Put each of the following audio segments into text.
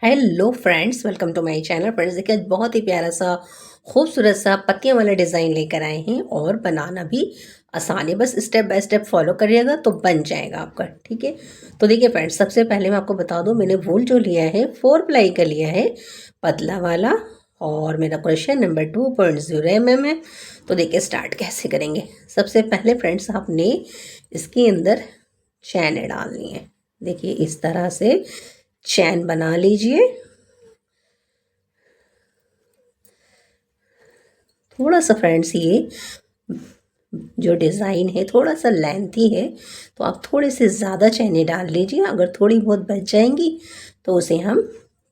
Hello friends, welcome to my channel. Friends देखिए, आज बहुत ही प्यारा सा खूबसूरत सा पत्तियां वाला डिज़ाइन लेकर आए हैं और बनाना भी आसान है। बस स्टेप बाय स्टेप फॉलो करिएगा तो बन जाएगा आपका। ठीक है, तो देखिए फ्रेंड्स, सबसे पहले मैं आपको बता दूं, मैंने वूल जो लिया है 4 प्लाई का लिया है, पतला वाला। और मेरा क्वेश्चन नंबर 2.0 mm है। तो देखिए स्टार्ट कैसे करेंगे। सबसे पहले फ्रेंड्स, आपने इसके अंदर चैन डालनी है। देखिए इस तरह से चैन बना लीजिए। थोड़ा सा फ्रेंड्स, ये जो डिज़ाइन है थोड़ा सा लेंथी है, तो आप थोड़े से ज़्यादा चैने डाल लीजिए। अगर थोड़ी बहुत बच जाएंगी तो उसे हम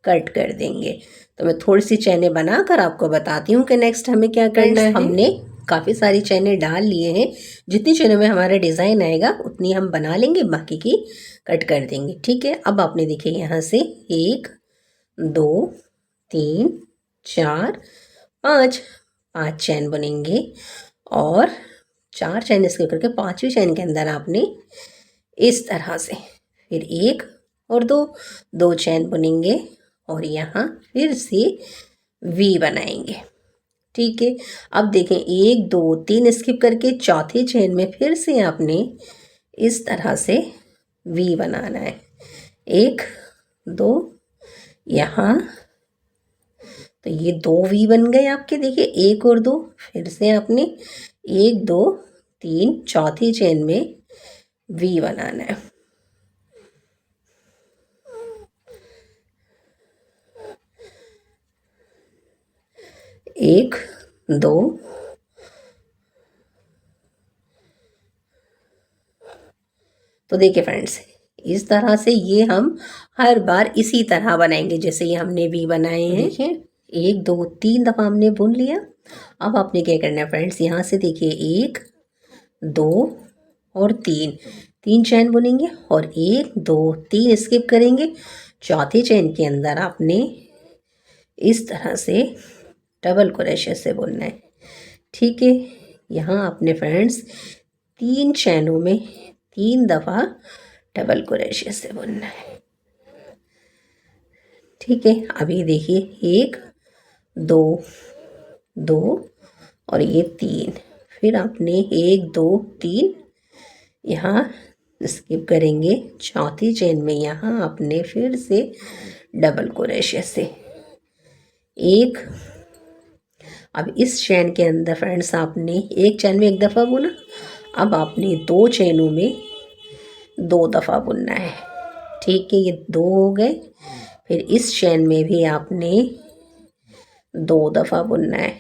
कट कर देंगे। तो मैं थोड़ी सी चैने बनाकर आपको बताती हूँ कि नेक्स्ट हमें क्या करना है। हमने काफ़ी सारी चैने डाल लिए हैं। जितनी चैनों में हमारा डिज़ाइन आएगा उतनी हम बना लेंगे, बाकी की कट कर देंगे। ठीक है, अब आपने देखिए यहाँ से 1 2 3 4 5 5 चैन बनेंगे और 4 चैन इसके करके 5वीं चैन के अंदर आपने इस तरह से फिर 1 और 2 चैन बुनेंगे और यहाँ फिर से वी बनाएंगे। ठीक है, अब देखें 1 2 3 स्किप करके चौथी चैन में फिर से आपने इस तरह से वी बनाना है। 1 2, यहाँ तो ये 2 वी बन गए आपके। देखिए 1 और 2, फिर से आपने 1 2 3 चौथी चेन में वी बनाना है। एक दो तो देखिए फ्रेंड्स, इस तरह से ये हम हर बार इसी तरह बनाएंगे जैसे ये हमने वी बनाए हैं। देखिए 1 2 3 दफ़ा हमने बुन लिया। अब आपने क्या करना है फ्रेंड्स, यहाँ से देखिए 1 2 और 3 चैन बुनेंगे और 1 2 3 स्किप करेंगे। चौथी चैन के अंदर आपने इस तरह से डबल क्रोशे से बुनना है। ठीक है, यहाँ आपने फ्रेंड्स 3 चैनों में 3 दफ़ा डबल क्रोशे से बुनना है। ठीक है, अभी देखिए 1 2 2 और ये 3, फिर आपने 1 2 3 यहाँ स्किप करेंगे। चौथी चेन में यहाँ आपने फिर से डबल क्रोशे से एक। अब इस चेन के अंदर फ्रेंड्स आपने एक चेन में एक दफ़ा बुना, अब आपने 2 चेनों में 2 दफ़ा बुनना है। ठीक है, ये 2 हो गए। फिर इस चेन में भी आपने 2 दफ़ा बुनना है।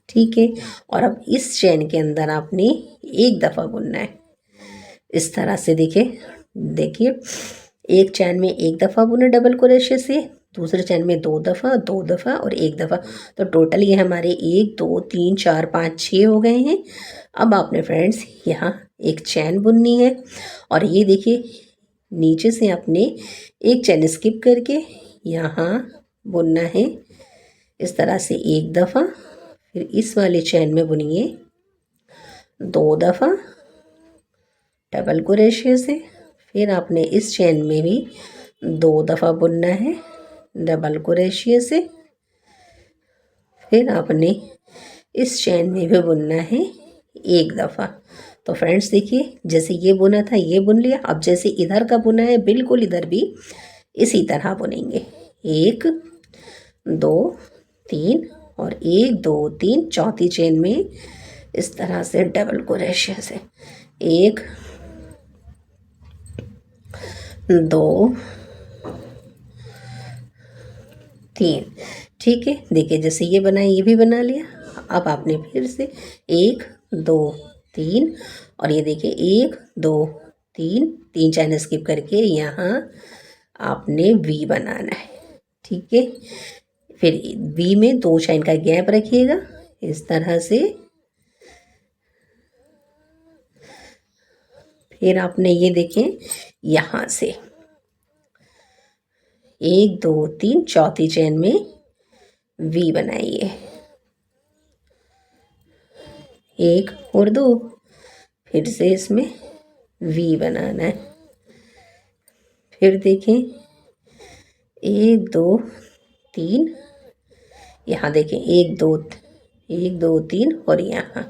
ठीक है, और अब इस चेन के अंदर आपने एक दफ़ा बुनना है। इस तरह से देखिए एक चैन में एक दफ़ा बुना डबल क्रोशे से, दूसरे चैन में 2 दफ़ा और 1 दफ़ा। तो टोटल ये हमारे 1 2 3 4 5 6 हो गए हैं। अब आपने फ्रेंड्स यहाँ एक चैन बुननी है और ये देखिए नीचे से आपने एक चैन स्किप करके यहाँ बुनना है इस तरह से 1 दफ़ा। फिर इस वाले चैन में बुनिए 2 दफ़ा डबल क्रोशे से। फिर आपने इस चेन में भी 2 दफ़ा बुनना है डबल क्रोशे से। फिर आपने इस चेन में भी बुनना है 1 दफ़ा। तो फ्रेंड्स देखिए, जैसे ये बुना था ये बुन लिया। अब जैसे इधर का बुना है बिल्कुल इधर भी इसी तरह बुनेंगे। 1 2 3 और 1 2 3 चौथी चेन में इस तरह से डबल क्रोशे से 1 2 3। ठीक है, देखिए जैसे ये बना ये भी बना लिया। अब आपने फिर से 1 2 3 और ये देखिए 1 2 3 चैन स्किप करके यहाँ आपने वी बनाना है। ठीक है, फिर वी में 2 चैन का गैप रखिएगा इस तरह से। फिर आपने ये देखें यहाँ से 1 2 3 चौथी चैन में वी बनाइए, 1 और 2, फिर से इसमें वी बनाना है। फिर देखें 1 2 3, यहाँ देखें 1 2 3 और यहाँ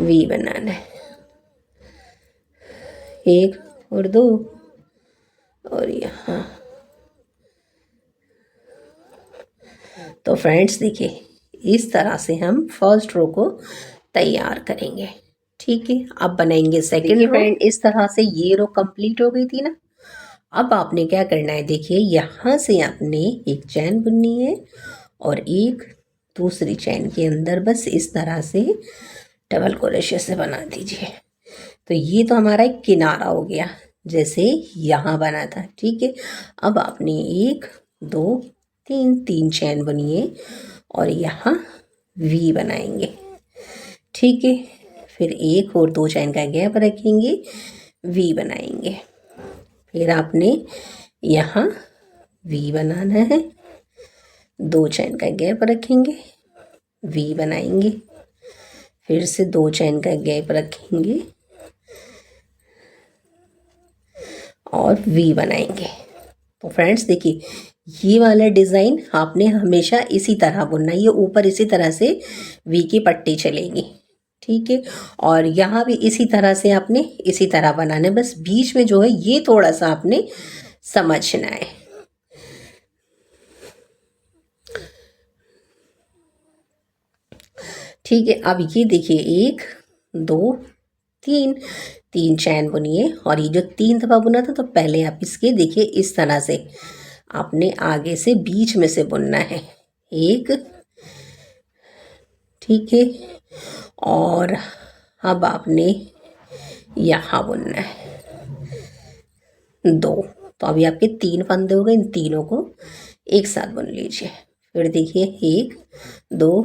वी बनाना है, 1 और 2 और यहाँ। तो फ्रेंड्स देखिए इस तरह से हम फर्स्ट रो को तैयार करेंगे। ठीक है, अब बनाएंगे सेकंड रो। फ्रेंड इस तरह से ये रो कंप्लीट हो गई थी ना। अब आपने क्या करना है, देखिए यहाँ से आपने एक चैन बुननी है और एक दूसरी चैन के अंदर बस इस तरह से डबल क्रोशे से बना दीजिए। तो ये तो हमारा एक किनारा हो गया जैसे यहाँ बना था। ठीक है, अब आपने 1 2 3 चैन बनिए और यहाँ वी बनाएंगे। ठीक है, फिर 1 और 2 चैन का गैप रखेंगे, वी बनाएंगे। फिर आपने यहाँ वी बनाना है, 2 चैन का गैप रखेंगे, वी बनाएंगे, फिर से 2 चैन का गैप रखेंगे और वी बनाएंगे। तो फ्रेंड्स देखिए ये वाला डिज़ाइन आपने हमेशा इसी तरह बुनना है, ये ऊपर इसी तरह से वी की पट्टी चलेगी। ठीक है, और यहाँ भी इसी तरह से आपने इसी तरह बनाना है, बस बीच में जो है ये थोड़ा सा आपने समझना है। ठीक है, अब ये देखिए 1 2 3 चैन बुनिए और ये जो 3 दफ़ा बुना था तो पहले आप इसके देखिए इस तरह से आपने आगे से बीच में से बुनना है, 1। ठीक है, और अब आपने यहाँ बुनना है 2। तो अभी आपके 3 फंदे हो गए, इन तीनों को एक साथ बुन लीजिए। फिर देखिए 1 2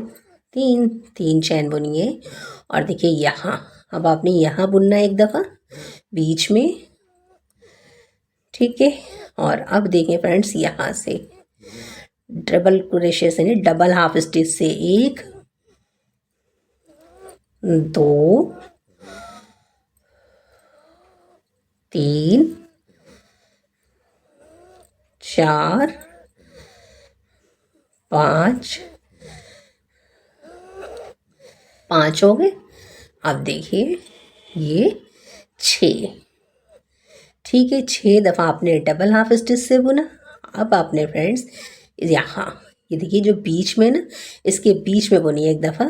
3 चैन बुनिए और देखिए यहाँ अब आपने यहाँ बुनना है एक दफ़ा बीच में। ठीक है, और अब देखें फ्रेंड्स यहाँ से डबल क्रोशे से नहीं डबल हाफ स्टिच से 1 2 3 4 5 हो गए। अब देखिए ये 6। ठीक है, 6 दफ़ा आपने डबल हाफ स्टिच से बुना। अब आपने फ्रेंड्स यहाँ ये देखिए जो बीच में ना इसके बीच में बुनी एक दफ़ा।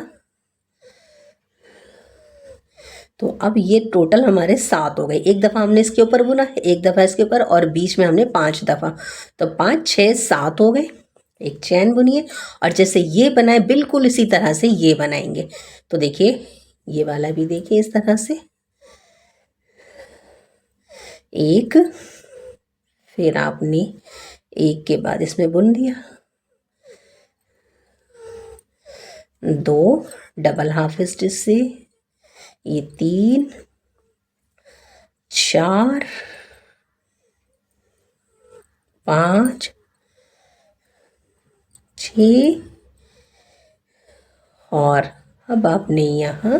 तो अब ये टोटल हमारे 7 हो गए। एक दफ़ा हमने इसके ऊपर बुना, एक दफ़ा इसके ऊपर और बीच में हमने 5 दफ़ा, तो 5 6 7 हो गए। एक चैन बुनिए और जैसे ये बनाए बिल्कुल इसी तरह से ये बनाएंगे। तो देखिए ये वाला भी देखिए इस तरह से 1, फिर आपने 1 के बाद इसमें बुन दिया, 2 डबल हाफ स्टिच से, ये 3 4 5 6 और अब आपने यहाँ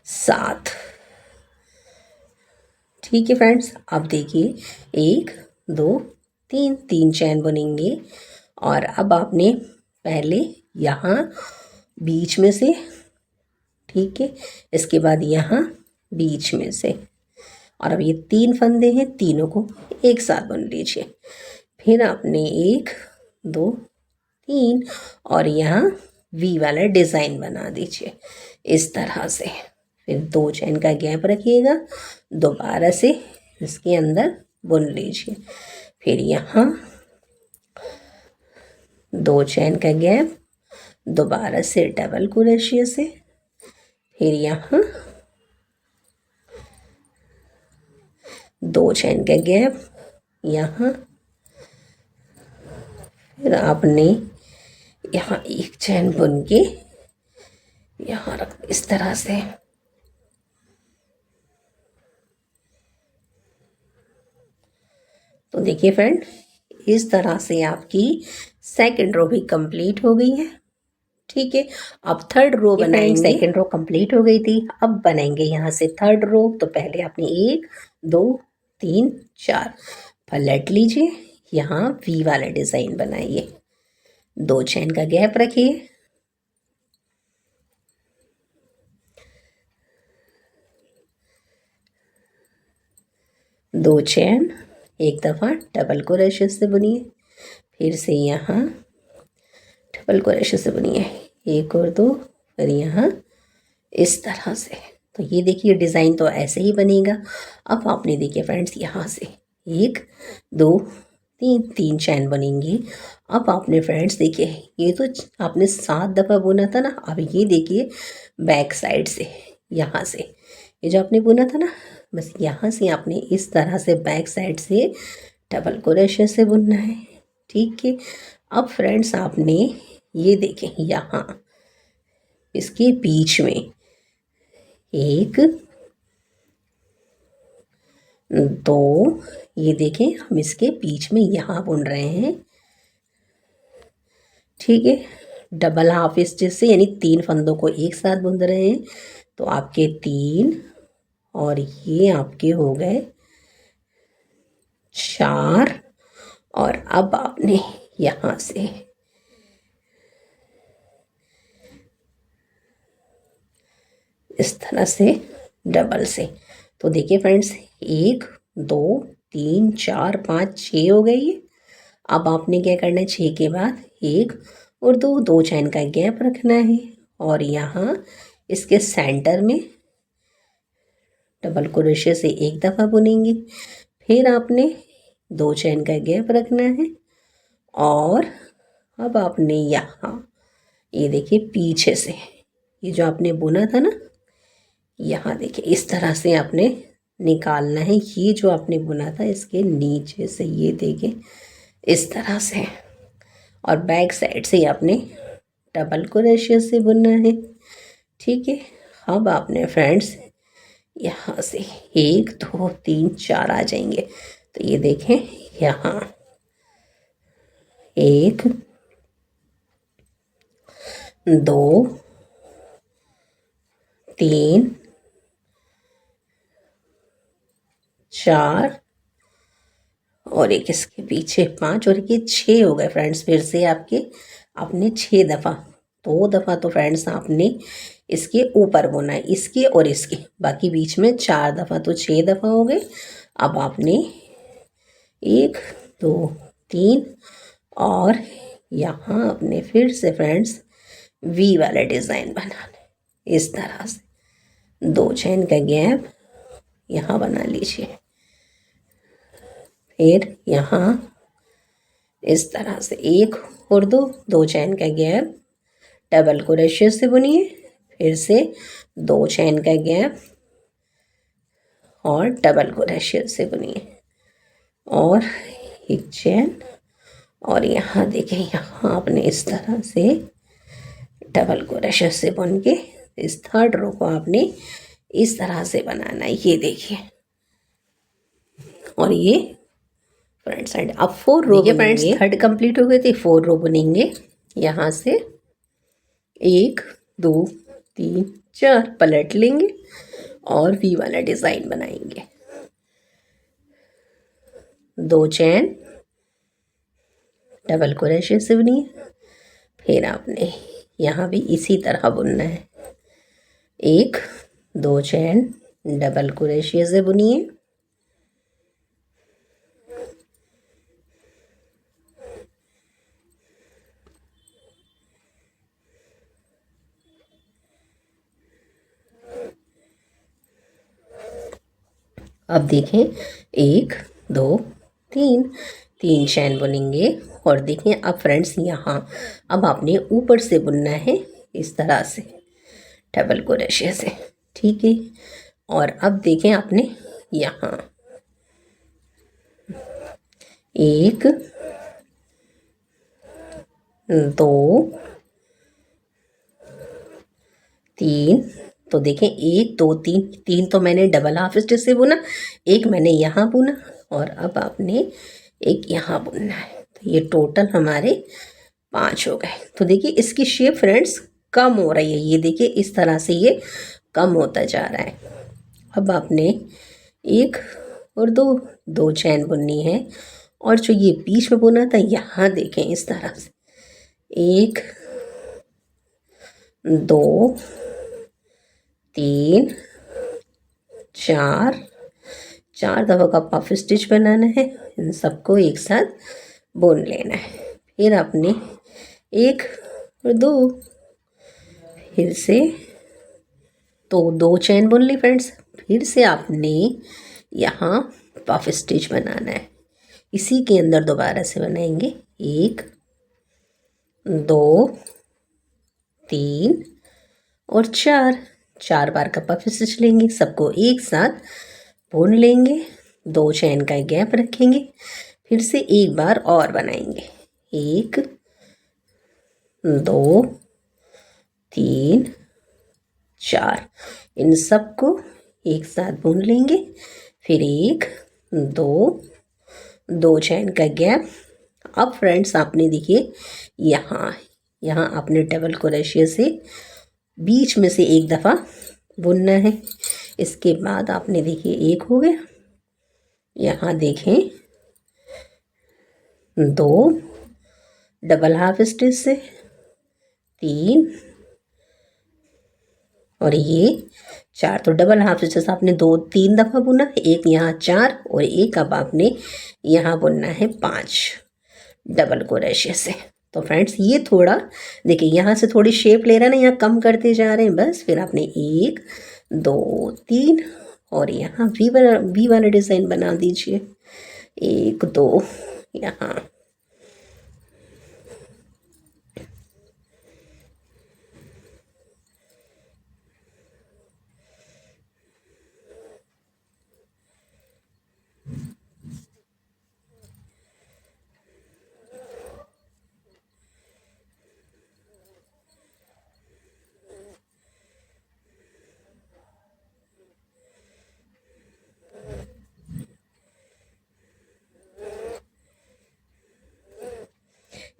7। ठीक है फ्रेंड्स, अब देखिए 1 2 3 चैन बुनेंगे और अब आपने पहले यहाँ बीच में से, ठीक है, इसके बाद यहाँ बीच में से, और अब ये 3 फंदे हैं, तीनों को एक साथ बुन लीजिए। फिर आपने 1 2 3 और यहाँ वी वाला डिज़ाइन बना दीजिए इस तरह से। फिर 2 चैन का गैप रखिएगा, दोबारा से इसके अंदर बुन लीजिए। फिर यहाँ 2 चैन का गैप, दोबारा से डबल क्रोशे से, फिर यहाँ 2 चैन का गैप यहाँ, फिर आपने यहाँ 1 चैन बुन के यहाँ रख इस तरह से। तो देखिए फ्रेंड इस तरह से आपकी सेकंड रो भी कंप्लीट हो गई है। ठीक है, अब थर्ड रो बनाएंगे। सेकंड रो कंप्लीट हो गई थी, अब बनाएंगे यहाँ से थर्ड रो। तो पहले आपने 1 2 3 4 पलट लीजिए, यहाँ वी वाला डिज़ाइन बनाइए। 2 चेन का गैप रखिए, 2 चेन, एक दफ़ा डबल क्रोशे से बुनिए, फिर से यहाँ डबल क्रोशे से बुनिए, 1 और 2, फिर यहाँ इस तरह से। तो ये देखिए डिज़ाइन तो ऐसे ही बनेगा। अब आपने देखिए फ्रेंड्स यहाँ से 1 2 3 3 चैन बनेंगे। अब आपने फ्रेंड्स देखिए ये तो आपने 7 दफ़ा बुना था ना, अब ये देखिए बैक साइड से यहाँ से ये जो आपने बुना था ना, बस यहाँ से आपने इस तरह से बैक साइड से डबल क्रोशे से बुनना है। ठीक है। अब फ्रेंड्स आपने ये देखें यहाँ इसके बीच में 1 2, ये देखें हम इसके बीच में यहाँ बुन रहे हैं। ठीक है। डबल हाफ स्टिच से यानी 3 फंदों को एक साथ बुन रहे हैं। तो आपके 3 और ये आपके हो गए 4। और अब आपने यहाँ से इस तरह से डबल से, तो देखिए फ्रेंड्स 1 2 3 4 5 6 हो गई है। अब आपने क्या करना है, 6 के बाद 1 और 2 चैन का गैप रखना है और यहाँ इसके सेंटर में डबल क्रोशे से एक दफ़ा बुनेंगे। फिर आपने 2 चैन का गैप रखना है और अब आपने यहाँ ये देखिए पीछे से ये जो आपने बुना था ना, यहाँ देखिए इस तरह से आपने निकालना है। ये जो आपने बुना था इसके नीचे से ये देखिए इस तरह से, और बैक साइड से आपने डबल क्रोशे से बुनना है। ठीक है। अब आपने फ्रेंड्स यहाँ से 1 2 3 4 आ जाएंगे। तो ये देखें यहाँ 1 2 3 4 और एक इसके पीछे 5 और ये 6 हो गए फ्रेंड्स। फिर से आपने 6 दफ़ा, 2 दफ़ा तो फ्रेंड्स आपने इसके ऊपर बुना है, इसके और इसके, बाकी बीच में 4 दफ़ा, तो 6 दफ़ा हो गए। अब आपने 1 2 3 और यहाँ आपने फिर से फ्रेंड्स वी वाला डिज़ाइन बनाना है इस तरह से। 2 चैन का गैप यहाँ बना लीजिए, फिर यहाँ इस तरह से 1 और 2 चैन का गैप, डबल क्रोशे से बुनिए, फिर से 2 चैन का गैप और डबल क्रोशे से बुनिए और 1 चैन, और यहाँ देखें यहाँ आपने इस तरह से डबल क्रोशे से बुन के इस थर्ड रो को आपने इस तरह से बनाना है। ये देखिए, और ये फ्रंट साइड। अब 4 रो फ्रेंड्स, थर्ड कंप्लीट हो गए थे, 4 रो बुनेंगे। यहाँ से 1 2 3 4 पलट लेंगे और वी वाला डिज़ाइन बनाएंगे। 2 चैन, डबल क्रोशे से बुनिए, फिर आपने यहाँ भी इसी तरह बुनना है। 1 2 चैन, डबल क्रोशे से बुनिए, अब देखें 1 2 3 चैन बुनेंगे और देखें अब फ्रेंड्स यहाँ अब आपने ऊपर से बुनना है इस तरह से डबल क्रोशे से। ठीक है। और अब देखें आपने यहाँ 1 2 3, तो देखें 1 2 3 तो मैंने डबल हाफ स्टिच से बुना, एक मैंने यहाँ बुना और अब आपने एक यहाँ बुनना है। तो ये टोटल हमारे 5 हो गए। तो देखिए इसकी शेप फ्रेंड्स कम हो रही है, ये देखिए इस तरह से ये कम होता जा रहा है। अब आपने 1 और 2 चैन बुननी है और जो ये बीच में बुना था यहाँ देखें इस तरह से 1 2 3 4 4 दफ़ा का पफ स्टिच बनाना है। इन सबको एक साथ बुन लेना है। फिर आपने 1 और 2 फिर से तो 2 चैन बुन ली फ्रेंड्स। फिर से आपने यहाँ पफ स्टिच बनाना है। इसी के अंदर दोबारा से बनाएंगे 1 2 3 और 4 बार का पफ स्टिच लेंगे। सबको एक साथ बुन लेंगे। 2 चैन का गैप रखेंगे। फिर से एक बार और बनाएंगे 1 2 3 4। इन सबको एक साथ बुन लेंगे। फिर 1 2 चैन का गैप। अब फ्रेंड्स आपने देखिए यहाँ आपने डबल क्रोशिया से बीच में से एक दफ़ा बुनना है। इसके बाद आपने देखिए 1 हो गया, यहाँ देखें 2 डबल हाफ स्टिच से 3 और ये 4। तो डबल हाफ स्टिच आपने 3 दफ़ा बुना, एक यहाँ 4 और एक अब आपने यहाँ बुनना है 5 डबल क्रोशिया से। तो फ्रेंड्स ये थोड़ा देखिए यहाँ से थोड़ी शेप ले रहा है ना, यहाँ कम करते जा रहे हैं बस। फिर आपने 1 2 3 और यहाँ वी वाला डिज़ाइन बना दीजिए 1 2 यहाँ।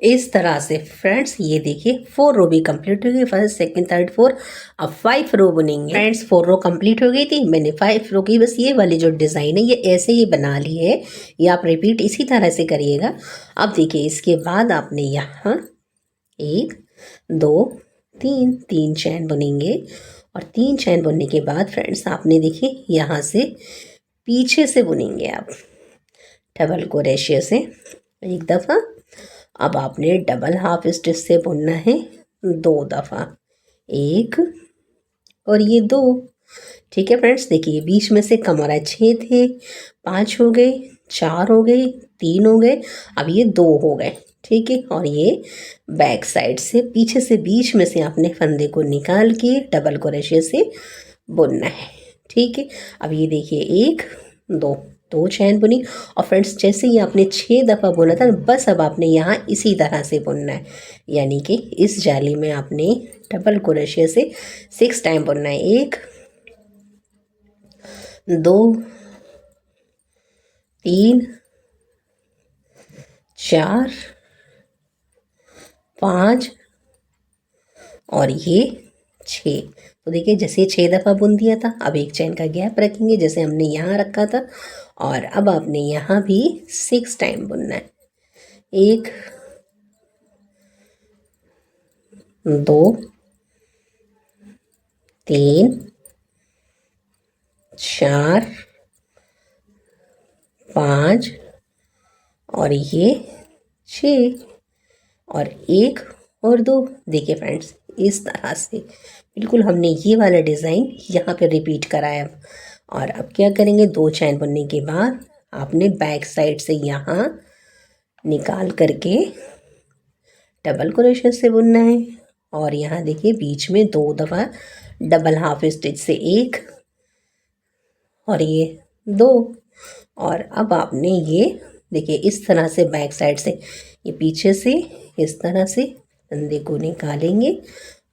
इस तरह से फ्रेंड्स ये देखिए 4 रो भी कंप्लीट हो गई, फर्स्ट सेकंड थर्ड 4। अब 5 रो बुनेंगे फ्रेंड्स। 4 रो कंप्लीट हो गई थी, मैंने 5 रो की। बस ये वाली जो डिज़ाइन है ये ऐसे ही बना ली है, ये आप रिपीट इसी तरह से करिएगा। अब देखिए इसके बाद आपने यहाँ 1 2 3 चैन बुनेंगे और 3 चैन बुनने के बाद फ्रेंड्स आपने देखिए यहाँ से पीछे से बुनेंगे आप डबल क्रोशिया से एक दफ़ा। अब आपने डबल हाफ स्टिच से बुनना है 2 दफ़ा, 1 और ये 2। ठीक है फ्रेंड्स, देखिए बीच में से कम हो रहा है, 6 थे 5 हो गए, 4 हो गए, 3 हो गए, अब ये 2 हो गए। ठीक है, और ये बैक साइड से पीछे से बीच में से आपने फंदे को निकाल के डबल क्रोशिया से बुनना है। ठीक है, अब ये देखिए 1 2 चैन बुनी और फ्रेंड्स जैसे ही आपने 6 दफ़ा बुना था बस अब आपने यहाँ इसी तरह से बुनना है, यानी कि इस जाली में आपने डबल क्रोशिया से 6 टाइम बुनना है। 1 2 3 4 5 और ये 6। तो देखिए जैसे 6 दफ़ा बुन दिया था, अब एक चैन का गैप रखेंगे जैसे हमने यहाँ रखा था और अब आपने यहाँ भी 6 टाइम बुनना है। 1 2 3 4 5 और ये 6 और 1 और 2। देखिए फ्रेंड्स इस तरह से बिल्कुल हमने ये वाला डिज़ाइन यहाँ पे रिपीट कराया। और अब क्या करेंगे, 2 चैन बुनने के बाद आपने बैक साइड से यहाँ निकाल करके डबल क्रोशिया से बुनना है और यहाँ देखिए बीच में 2 दफ़ा डबल हाफ स्टिच से 1 और ये 2। और अब आपने ये देखिए इस तरह से बैक साइड से ये पीछे से इस तरह से फंदे को निकालेंगे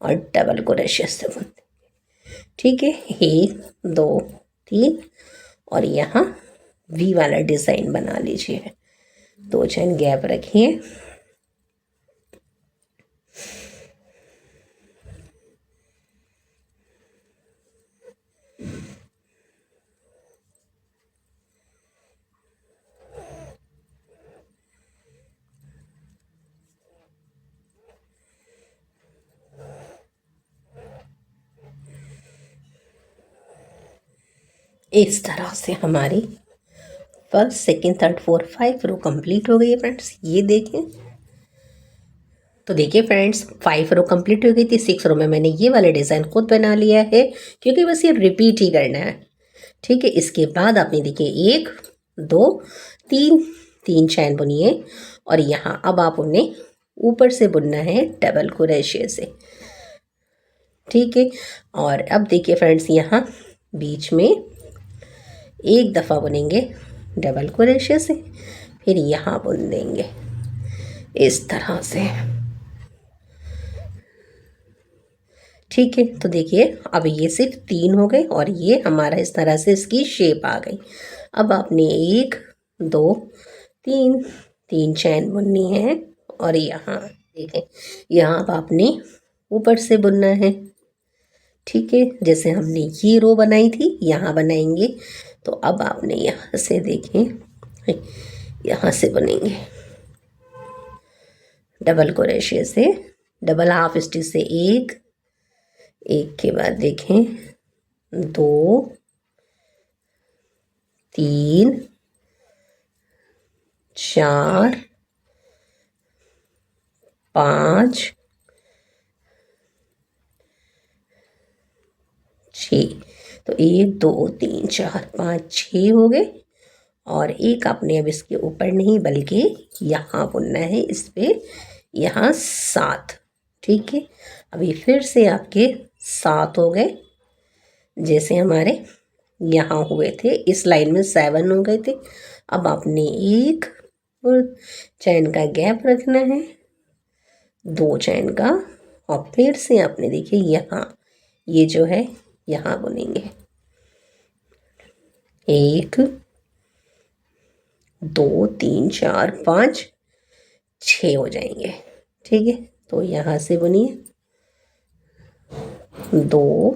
और डबल क्रोशिया से बुनते। ठीक है, 1 2 3 और यहाँ वी वाला डिज़ाइन बना लीजिए। 2 चैन गैप रखिए। इस तरह से हमारी first second third fourth 5 row complete हो गई है फ्रेंड्स। ये देखें, तो देखिए फ्रेंड्स 5 रो कंप्लीट हो गई थी। 6 रो में मैंने ये वाला डिज़ाइन खुद बना लिया है, क्योंकि बस ये रिपीट ही करना है। ठीक है, इसके बाद आपने देखिए 1 2 3 3 चैन बुनिए और यहाँ अब आप उन्हें ऊपर से बुनना है डबल क्रोशे से। ठीक है, और अब देखिए फ्रेंड्स यहाँ बीच में एक दफ़ा बुनेंगे डबल क्रोशे से, फिर यहाँ बुन देंगे इस तरह से। ठीक है, तो देखिए अब ये सिर्फ 3 हो गए और ये हमारा इस तरह से इसकी शेप आ गई। अब आपने 1 2 3 3 चैन बुननी है और यहाँ देखें, यहाँ अब आपने ऊपर से बुनना है। ठीक है, जैसे हमने ये रो बनाई थी यहाँ बनाएंगे। तो अब आपने यहाँ से देखें, यहाँ से बनेंगे डबल क्रोशे से, डबल हाफ स्टिच से एक के बाद देखें 2 3 4 5 6। तो 1 2 3 4 5 6 हो गए और एक आपने अब इसके ऊपर नहीं बल्कि यहाँ बुनना है इस पे, यहाँ 7। ठीक है, अभी फिर से आपके 7 हो गए, जैसे हमारे यहाँ हुए थे इस लाइन में 7 हो गए थे। अब आपने एक और चैन का गैप रखना है, 2 चैन का, और फिर से आपने देखिए यहाँ ये जो है यहाँ बुनेंगे 1 2 3 4 5 6 हो जाएंगे। ठीक है, तो यहाँ से बुनिए 2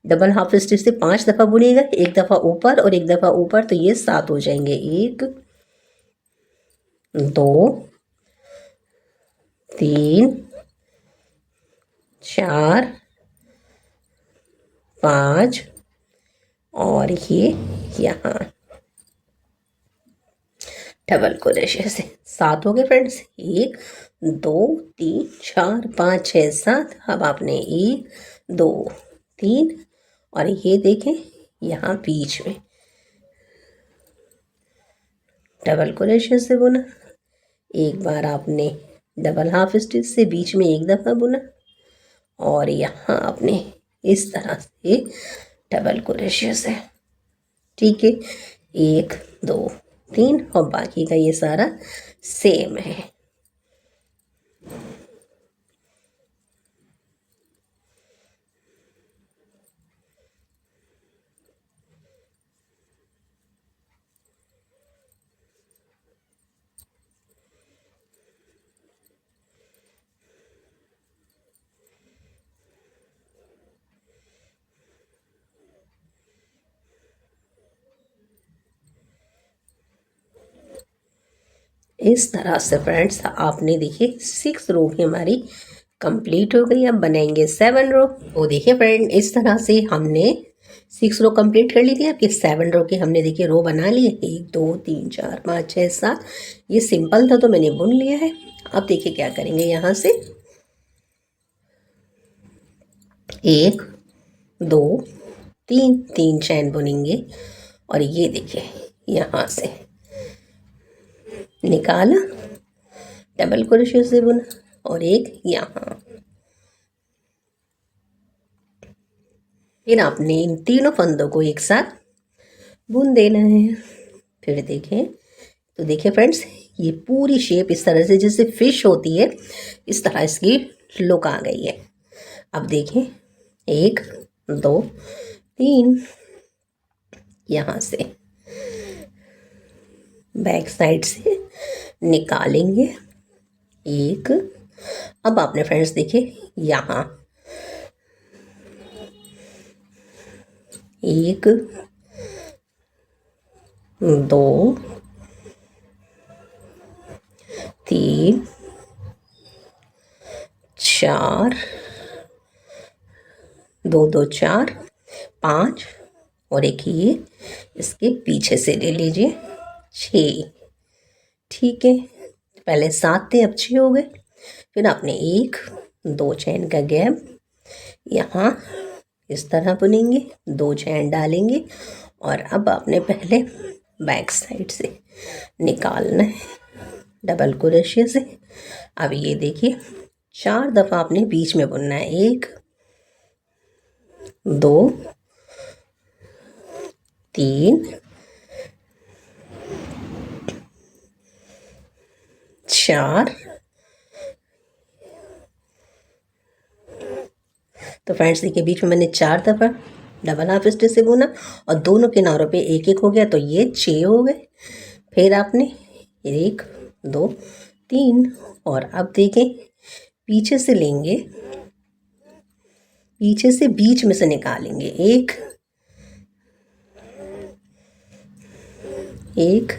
डबल हाफ स्टिच से 5 दफ़ा बुनिएगा, एक दफ़ा ऊपर और एक दफ़ा ऊपर, तो ये 7 हो जाएंगे। 1 2 3 4 5 और ये यहाँ डबल क्रोशे से 7 हो गए फ्रेंड्स। 1 2 3 4 5 6 7। अब आपने 1 2 3 और ये देखें यहाँ बीच में डबल क्रोशे से बुना, एक बार आपने डबल हाफ स्टिच से बीच में एक दफ़ा बुना और यहाँ आपने इस तरह से डबल क्रोशे से। ठीक है, 1 2 3 और बाकी का ये सारा सेम है। इस तरह से फ्रेंड्स आपने देखिए 6 रो भी हमारी कंप्लीट हो गई। अब बनाएंगे 7 रो। तो देखिए फ्रेंड इस तरह से हमने 6 रो कंप्लीट कर ली थी। आपके 7 रो के हमने देखिए रो बना लिए, 1 2 3 4 5 6 7। ये सिंपल था तो मैंने बुन लिया है। अब देखिए क्या करेंगे, यहाँ से 1 2 3 3 चैन बुनेंगे और ये देखिए यहाँ से निकाला, डबल क्रोशे से बुना और एक यहाँ। फिर आपने इन तीनों फंदों को एक साथ बुन देना है। फिर देखें, तो देखिए फ्रेंड्स ये पूरी शेप इस तरह से जैसे फिश होती है, इस तरह इसकी लुक आ गई है। अब देखें 1 2 3 यहाँ से बैक साइड से निकालेंगे 1। अब आपने फ्रेंड्स देखिए यहाँ 1 2 3 4 2 2 4 5 और एक ये इसके पीछे से ले लीजिए 6। ठीक है, पहले 7 थे, अब 6 हो गए। फिर आपने 1 2 चैन का गैप यहाँ इस तरह बुनेंगे, 2 चैन डालेंगे और अब आपने पहले बैक साइड से निकालना है डबल क्रोशिया से। अब ये देखिए 4 दफ़ा आपने बीच में बुनना है, 1 2 3 4। तो फ्रेंड्स देखिए बीच में मैंने 4 दफ़ा डबल हाफ स्टिच से बुना और दोनों किनारों पे 1 1 हो गया, तो ये 6 हो गए। फिर आपने 1 2 3 और अब देखें पीछे से लेंगे, पीछे से बीच में से निकालेंगे 1 1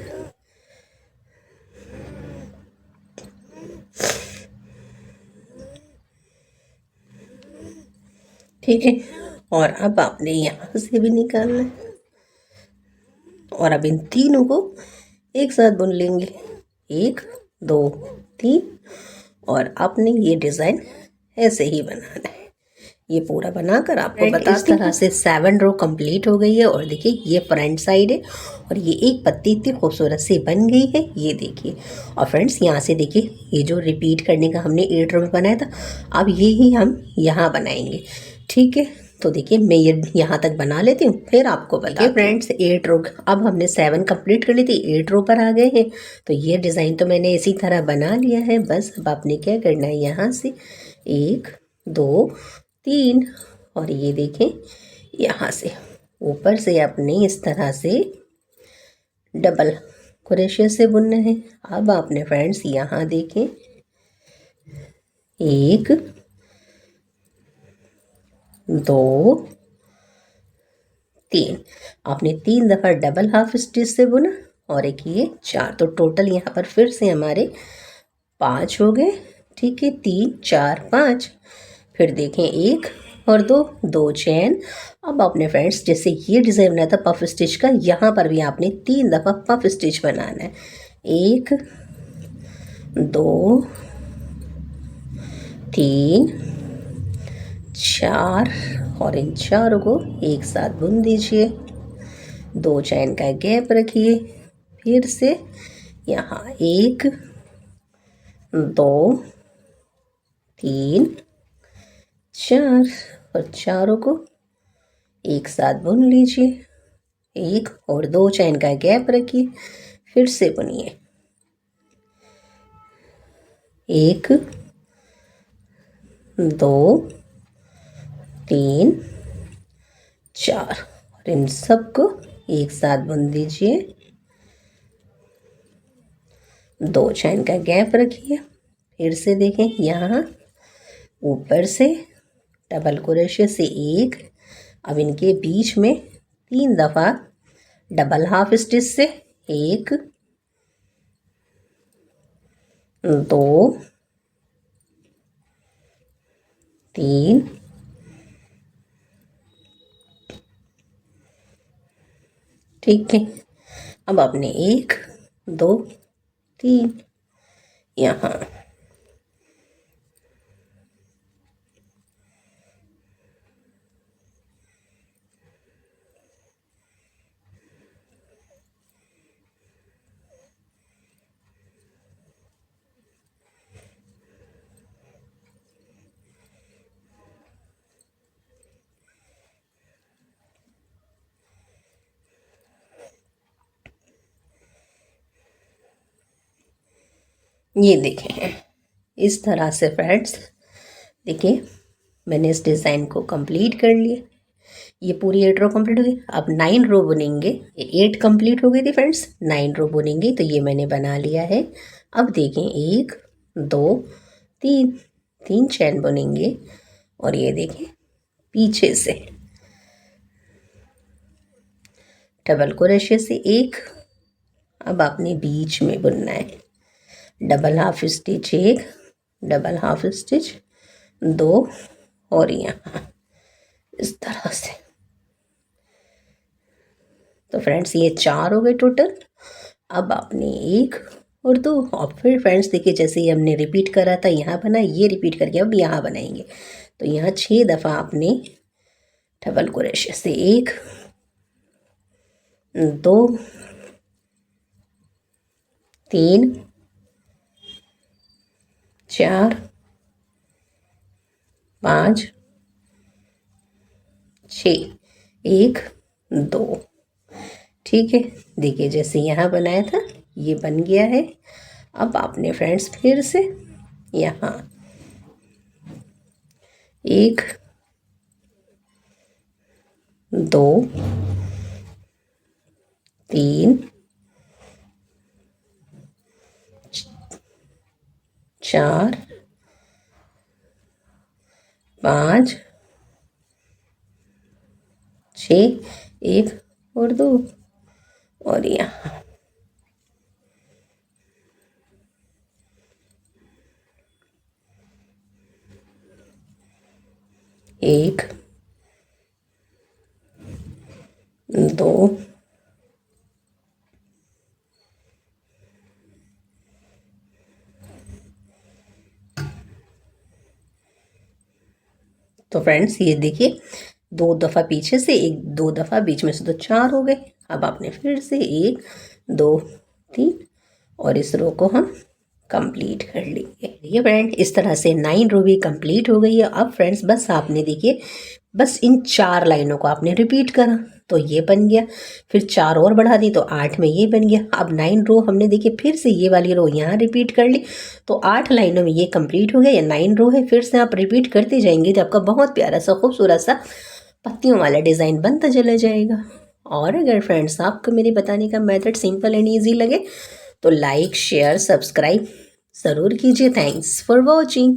ठीक है। और अब आपने यहाँ से भी निकालना है और अब इन तीनों को एक साथ बुन लेंगे, 1 2 3। और आपने ये डिज़ाइन ऐसे ही बनाना है। ये पूरा बनाकर आपको बताती हूँ। इस तरह से 7 रो कंप्लीट हो गई है और देखिए ये फ्रंट साइड है और ये एक पत्ती इतनी खूबसूरत से बन गई है, ये देखिए। और फ्रेंड्स यहाँ से देखिए ये जो रिपीट करने का हमने 8 रो में बनाया था, अब ये ही हम यहाँ बनाएंगे। ठीक है, तो देखिए मैं ये यहाँ तक बना लेती हूँ, फिर आपको बताइए फ्रेंड्स 8 रो। अब हमने 7 कंप्लीट कर ली थी, 8 रो पर आ गए हैं। तो ये डिज़ाइन तो मैंने इसी तरह बना लिया है। बस अब आपने क्या करना है, यहाँ से 1 2 3 और ये देखें यहाँ से ऊपर से आपने इस तरह से डबल क्रोशिया से बुनना है। अब आपने फ्रेंड्स यहाँ देखें 1 2 3 आपने 3 दफ़ा डबल हाफ स्टिच से बुना और एक ये 4, तो टोटल यहाँ पर फिर से हमारे 5 हो गए। ठीक है, 3 4 5। फिर देखें 1 और 2 2 चैन। अब आपने फ्रेंड्स जैसे ये डिज़ाइन बनाया था पफ स्टिच का, यहाँ पर भी आपने 3 दफ़ा पफ स्टिच बनाना है, 1 2 3 4 और इन चारों को एक साथ बुन दीजिए, 2 चैन का गैप रखिए। फिर से यहाँ 1 2 3 4 और चारों को एक साथ बुन लीजिए, 1 और 2 चैन का गैप रखिए। फिर से बुनिए, 1 2 3 4 और इन सब को एक साथ बुन दीजिए, 2 चैन का गैप रखिए। फिर से देखें यहाँ ऊपर से डबल क्रोशिया से 1, अब इनके बीच में 3 दफ़ा डबल हाफ स्टिच से 1 2 3 ठीक है। अब आपने 1 2 3 यहाँ ये देखें इस तरह से फ्रेंड्स। देखिए मैंने इस डिज़ाइन को कंप्लीट कर लिया, ये पूरी 8 रो कंप्लीट हो गई। अब 9 रो बुनेंगे, ये 8 कंप्लीट हो गई थी फ्रेंड्स, 9 रो बुनेंगे, तो ये मैंने बना लिया है। अब देखें 1 2 3 3 चैन बुनेंगे और ये देखें पीछे से डबल क्रोशिया से 1, अब आपने बीच में बुनना है, double half stitch 1 double half stitch 2 और यहाँ इस तरह से तो फ्रेंड्स ये 4 हो गए टोटल। अब आपने 1 और 2 और फिर फ्रेंड्स देखिए जैसे ही हमने रिपीट करा था यहाँ बना, ये रिपीट करके अब यहाँ बनाएंगे। तो यहाँ 6 दफ़ा आपने डबल क्रोशे से 1 2 3 4 5 6 1 2। ठीक है, देखिए जैसे यहाँ बनाया था ये बन गया है। अब आपने फ्रेंड्स फिर से यहाँ 1 2 3 4 5 6 1 और 2 और यहाँ 1 2 तो फ्रेंड्स ये देखिए 2 दफ़ा पीछे से 1 2 दफ़ा बीच में से तो 4 हो गए। अब आपने फिर से 1 2 3 और इस रो को हम कंप्लीट कर लेंगे। ये फ्रेंड इस तरह से 9 रो भी कंप्लीट हो गई है। अब फ्रेंड्स बस आपने देखिए बस इन 4 लाइनों को आपने रिपीट करा तो ये बन गया, फिर 4 और बढ़ा दी तो 8 में ये बन गया। अब 9 रो हमने देखिए फिर से ये वाली रो यहाँ रिपीट कर ली तो 8 लाइनों में ये कंप्लीट हो गया। या 9 रो है, फिर से आप रिपीट करते जाएंगे तो आपका बहुत प्यारा सा खूबसूरत सा पत्तियों वाला डिज़ाइन बनता चला जाएगा। और अगर फ्रेंड्स आपको मेरे बताने का मेथड सिंपल एंड ईजी लगे तो लाइक शेयर सब्सक्राइब ज़रूर कीजिए। Thanks for watching.